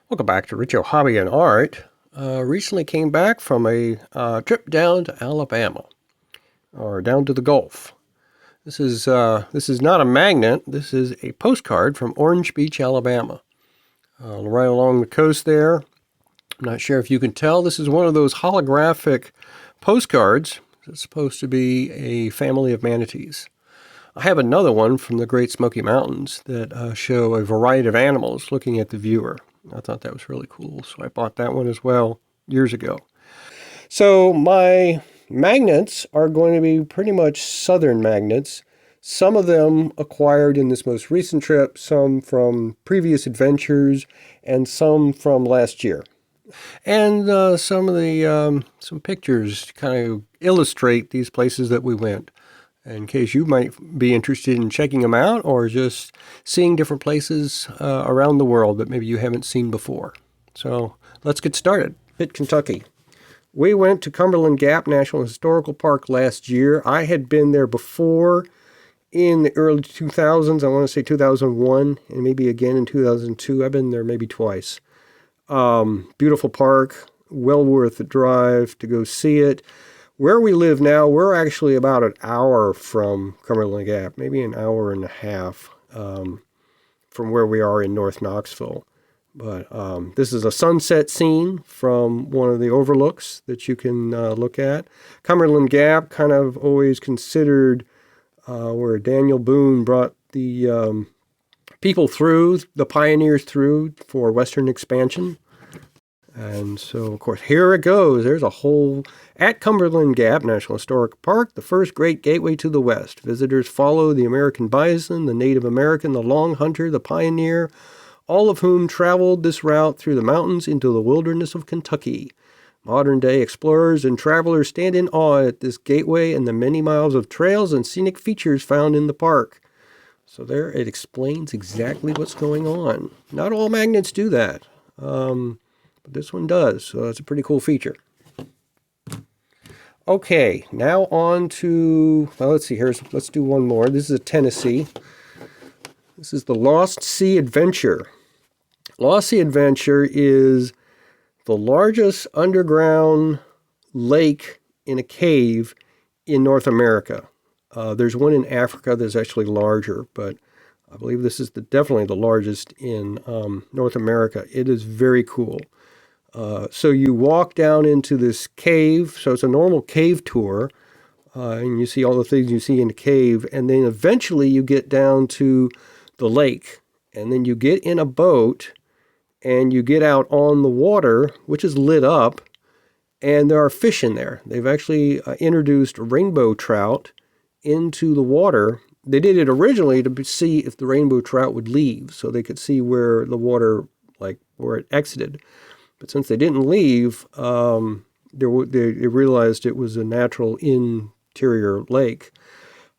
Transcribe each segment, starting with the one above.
Welcome back to Richo Hobby and Art. Recently came back from a trip down to Alabama, or down to the Gulf. This is not a magnet. This is a postcard from Orange Beach, Alabama, right along the coast there. I'm not sure if you can tell. This is one of those holographic postcards. It's supposed to be a family of manatees. I have another one from the Great Smoky Mountains that show a variety of animals looking at the viewer. I thought that was really cool, so I bought that one as well years ago. So my magnets are going to be pretty much southern magnets. Some of them acquired in this most recent trip, some from previous adventures, and some from last year. And some pictures to kind of illustrate these places that we went, in case you might be interested in checking them out or just seeing different places around the world that maybe you haven't seen before. So let's get started. Pitt, Kentucky. We went to Cumberland Gap National Historical Park last year. I had been there before in the early 2000s. I want to say 2001 and maybe again in 2002. I've been there maybe twice. Beautiful park, well worth the drive to go see it. Where we live now, we're actually about an hour from Cumberland Gap, maybe an hour and a half from where we are in North Knoxville. But this is a sunset scene from one of the overlooks that you can look at. Cumberland Gap, kind of always considered where Daniel Boone brought the people through, the pioneers through for Western expansion. And so, of course, here it goes. There's a whole, at Cumberland Gap National Historic Park, the first great gateway to the West. Visitors follow the American bison, the Native American, the long hunter, the pioneer, all of whom traveled this route through the mountains into the wilderness of Kentucky. Modern-day explorers and travelers stand in awe at this gateway and the many miles of trails and scenic features found in the park. So there it explains exactly what's going on. Not all magnets do that. But this one does, so that's a pretty cool feature. Okay, now on to, well, let's see, let's do one more. This is a Tennessee. This is the Lost Sea Adventure. Lost Sea Adventure is the largest underground lake in a cave in North America. There's one in Africa that's actually larger, but I believe this is definitely the largest in North America. It is very cool. So you walk down into this cave. So it's a normal cave tour, and you see all the things you see in the cave. And then eventually you get down to the lake. And then you get in a boat, and you get out on the water, which is lit up. And there are fish in there. They've actually introduced rainbow trout into the water. They did it originally to see if the rainbow trout would leave, so they could see where the water, like where it exited. But since they didn't leave, they realized it was a natural interior lake.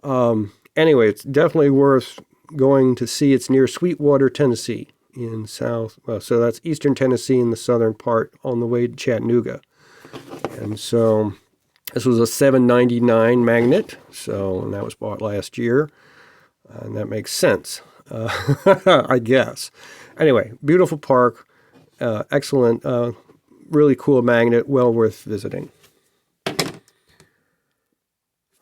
Anyway, it's definitely worth going to see. It's near Sweetwater, Tennessee, in south. So that's eastern Tennessee in the southern part on the way to Chattanooga. And so this was a $7.99 magnet, and that was bought last year, and that makes sense, I guess. Anyway, beautiful park. Excellent, really cool magnet, well worth visiting.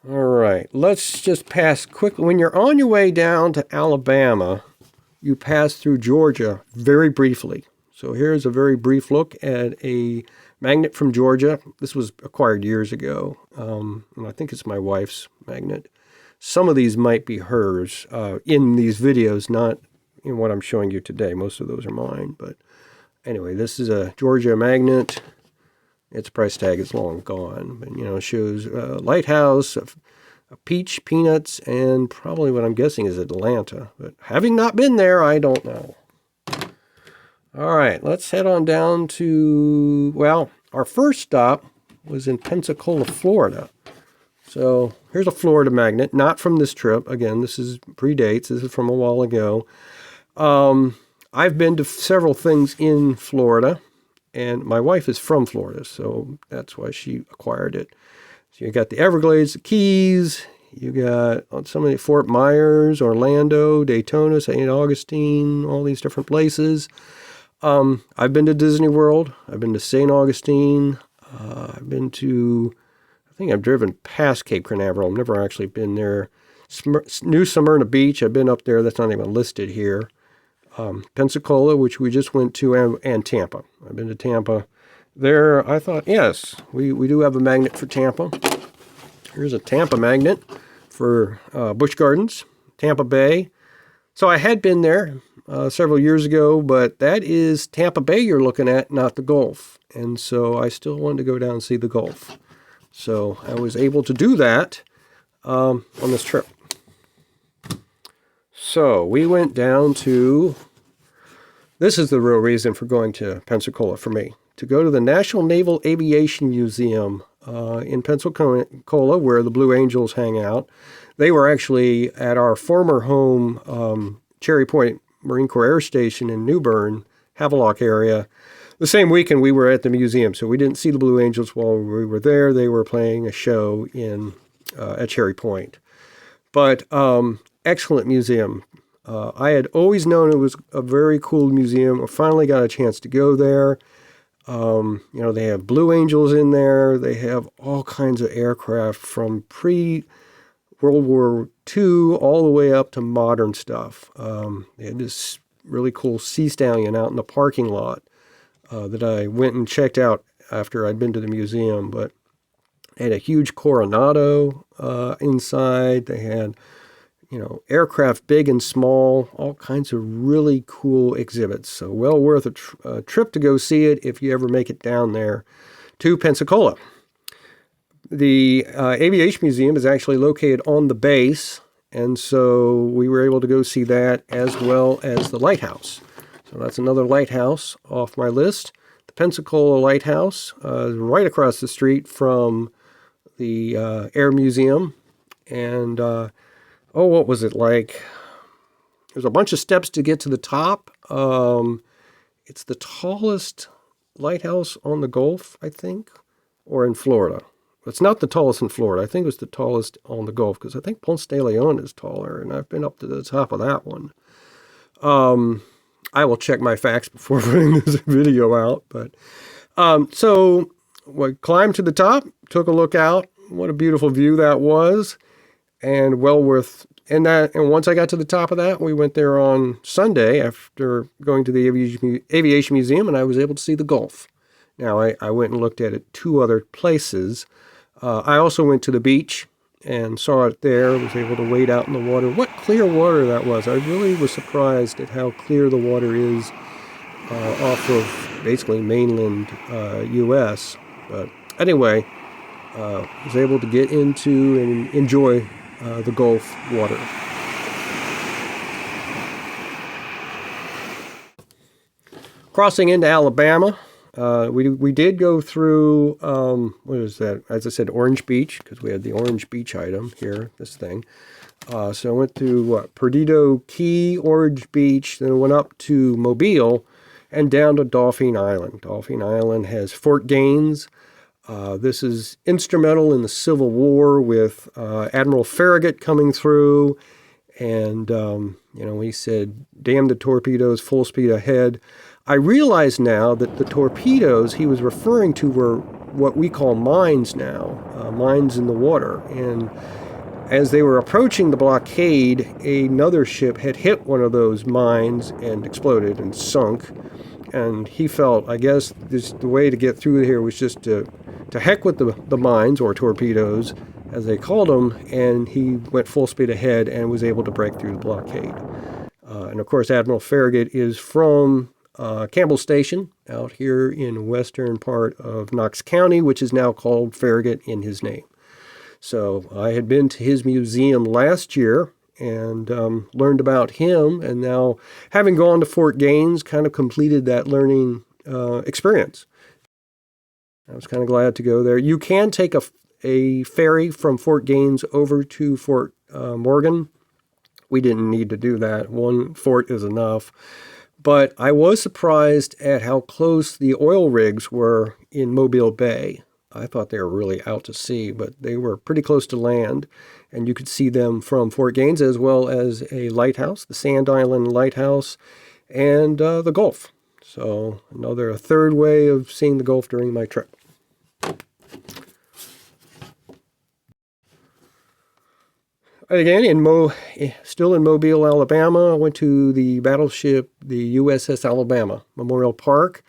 All right, let's just pass quickly. When you're on your way down to Alabama, you pass through Georgia very briefly. So here's a very brief look at a magnet from Georgia. This was acquired years ago, and I think it's my wife's magnet. Some of these might be hers in these videos, not in what I'm showing you today. Most of those are mine, but anyway, this is a Georgia magnet. Its price tag is long gone, but it shows a lighthouse, a peach, peanuts, and probably what I'm guessing is Atlanta. But having not been there, I don't know. All right, let's head on down to, well, our first stop was in Pensacola, Florida. So here's a Florida magnet, not from this trip. Again, this is predates. This is from a while ago. I've been to several things in Florida, and my wife is from Florida, so that's why she acquired it. So you got the Everglades, the Keys, you got some of the Fort Myers, Orlando, Daytona, St. Augustine, all these different places. I've been to Disney World. I've been to St. Augustine. I think I've driven past Cape Canaveral. I've never actually been there. New Smyrna Beach, I've been up there. That's not even listed here. Pensacola, which we just went to, and Tampa. I've been to Tampa. There, I thought, yes, we do have a magnet for Tampa. Here's a Tampa magnet for Busch Gardens, Tampa Bay. So I had been there several years ago, but that is Tampa Bay you're looking at, not the Gulf. And so I still wanted to go down and see the Gulf. So I was able to do that on this trip. So we went down to, this is the real reason for going to Pensacola for me, to go to the National Naval Aviation Museum in Pensacola, where the Blue Angels hang out. They were actually at our former home, Cherry Point Marine Corps Air Station in New Bern, Havelock area. The same weekend we were at the museum, so we didn't see the Blue Angels while we were there. They were playing a show at Cherry Point. But excellent museum. I had always known it was a very cool museum. I finally got a chance to go there. They have Blue Angels in there. They have all kinds of aircraft from pre-World War II all the way up to modern stuff. They had this really cool Sea Stallion out in the parking lot that I went and checked out after I'd been to the museum. But they had a huge Coronado inside. They had aircraft big and small, all kinds of really cool exhibits. So well worth a trip to go see it if you ever make it down there to Pensacola. The Aviation Museum is actually located on the base, and so we were able to go see that as well as the lighthouse. So that's another lighthouse off my list. The Pensacola Lighthouse is right across the street from the Air Museum, and what was it like? There's a bunch of steps to get to the top. It's the tallest lighthouse on the Gulf, I think, or in Florida. It's not the tallest in Florida. I think it was the tallest on the Gulf, because I think Ponce de Leon is taller, and I've been up to the top of that one. I will check my facts before putting this video out. But so we climbed to the top, took a look out. What a beautiful view that was. And well worth, and once I got to the top of that, we went there on Sunday after going to the Aviation Museum, and I was able to see the Gulf. Now, I went and looked at it 2 other places. I also went to the beach and saw it there, was able to wade out in the water. What clear water that was. I really was surprised at how clear the water is off of basically mainland U.S. But anyway, was able to get into and enjoy the Gulf water. Crossing into Alabama, we did go through, what is that? As I said, Orange Beach, because we had the Orange Beach item here, this thing. So I went to Perdido Key, Orange Beach, then went up to Mobile and down to Dauphin Island. Dauphin Island has Fort Gaines. This is instrumental in the Civil War with Admiral Farragut coming through. And, he said, damn the torpedoes, full speed ahead. I realize now that the torpedoes he was referring to were what we call mines now, mines in the water. And as they were approaching the blockade, another ship had hit one of those mines and exploded and sunk. And he felt, I guess, the way to get through here was just to heck with the mines, or torpedoes, as they called them, and he went full speed ahead and was able to break through the blockade. And of course, Admiral Farragut is from Campbell Station out here in western part of Knox County, which is now called Farragut in his name. So I had been to his museum last year and learned about him, and now having gone to Fort Gaines, kind of completed that learning experience. I was kind of glad to go there. You can take a ferry from Fort Gaines over to Fort Morgan. We didn't need to do that. One fort is enough. But I was surprised at how close the oil rigs were in Mobile Bay. I thought they were really out to sea, but they were pretty close to land. And you could see them from Fort Gaines, as well as a lighthouse, the Sand Island Lighthouse, and the Gulf. So a third way of seeing the Gulf during my trip. Again, still in Mobile, Alabama, I went to the battleship, the USS Alabama Memorial Park.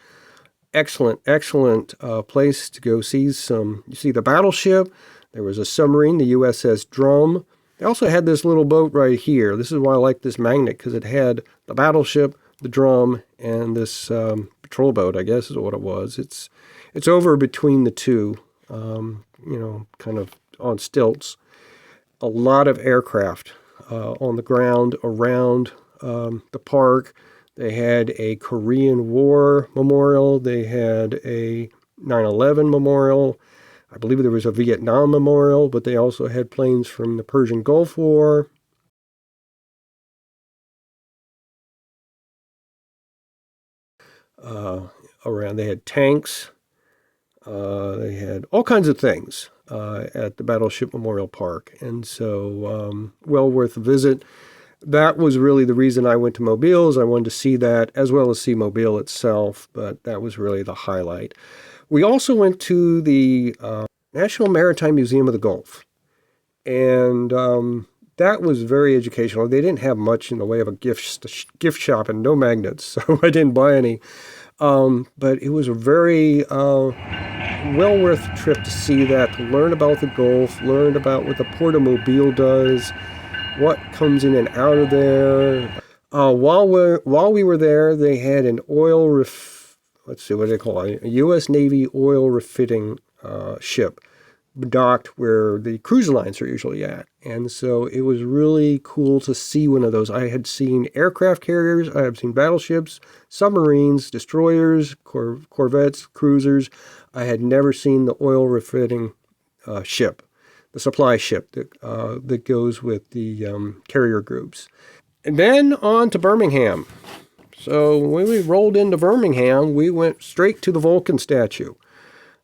Excellent, excellent place to go see some. You see the battleship. There was a submarine, the USS Drum. They also had this little boat right here. This is why I like this magnet, because it had the battleship, the drum, and this patrol boat, I guess is what it was. It's over between the two, kind of on stilts. A lot of aircraft on the ground around the park. They had a Korean War memorial. They had a 9/11 memorial. I believe there was a Vietnam memorial, but they also had planes from the Persian Gulf War. Around, they had tanks. They had all kinds of things at the Battleship Memorial Park, and so well worth a visit. That was really the reason I went to Mobile, is I wanted to see that as well as see Mobile itself, but that was really the highlight. We also went to the National Maritime Museum of the Gulf, and that was very educational. They didn't have much in the way of a gift shop and no magnets, so I didn't buy any. But it was a very well worth a trip to see that, to learn about the Gulf, learn about what the Port of Mobile does, what comes in and out of there. While we were there, they had an let's see what they call it, a U.S. Navy oil refitting ship docked where the cruise lines are usually at. And so it was really cool to see one of those. I had seen aircraft carriers, I have seen battleships, submarines, destroyers, corvettes, cruisers. I had never seen the oil refitting ship, the supply ship that goes with the carrier groups. And then on to Birmingham. So when we rolled into Birmingham, we went straight to the Vulcan statue.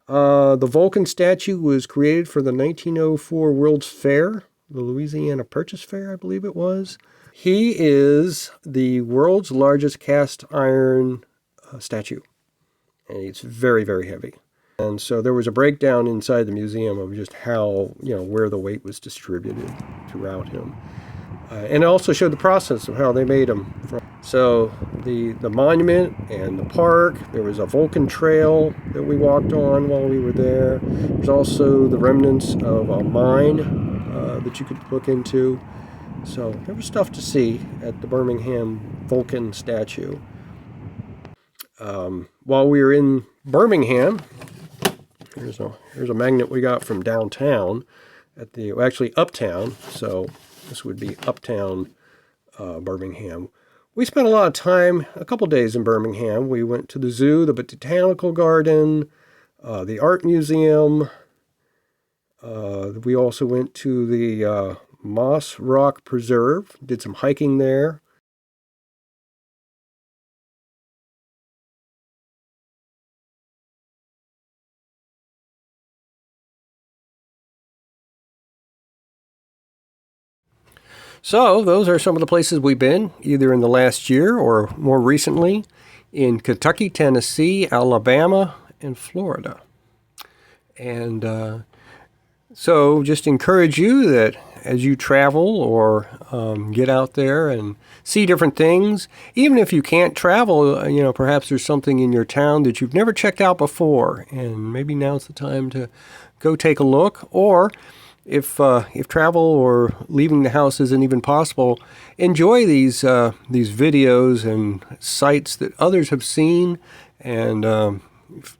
The Vulcan statue was created for the 1904 World's Fair, the Louisiana Purchase Fair, I believe it was. He is the world's largest cast iron statue, and it's very, very heavy. And so there was a breakdown inside the museum of just how, where the weight was distributed throughout him. And it also showed the process of how they made him. So the monument and the park, there was a Vulcan trail that we walked on while we were there. There's also the remnants of a mine that you could look into. So there was stuff to see at the Birmingham Vulcan statue. While we were in Birmingham, here's a magnet we got from downtown actually uptown. So this would be uptown Birmingham. We spent a lot of time, a couple days in Birmingham. We went to the zoo, the botanical garden, the art museum. We also went to the Moss Rock Preserve, did some hiking there. So those are some of the places we've been, either in the last year or more recently, in Kentucky, Tennessee, Alabama, and Florida. And so just encourage you that as you travel or get out there and see different things, even if you can't travel, perhaps there's something in your town that you've never checked out before, and maybe now's the time to go take a look. Or if travel or leaving the house isn't even possible, enjoy these videos and sites that others have seen, and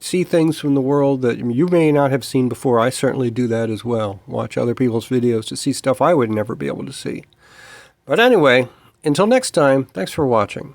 see things from the world that you may not have seen before. I certainly do that as well. Watch other people's videos to see stuff I would never be able to see. But anyway, until next time, thanks for watching.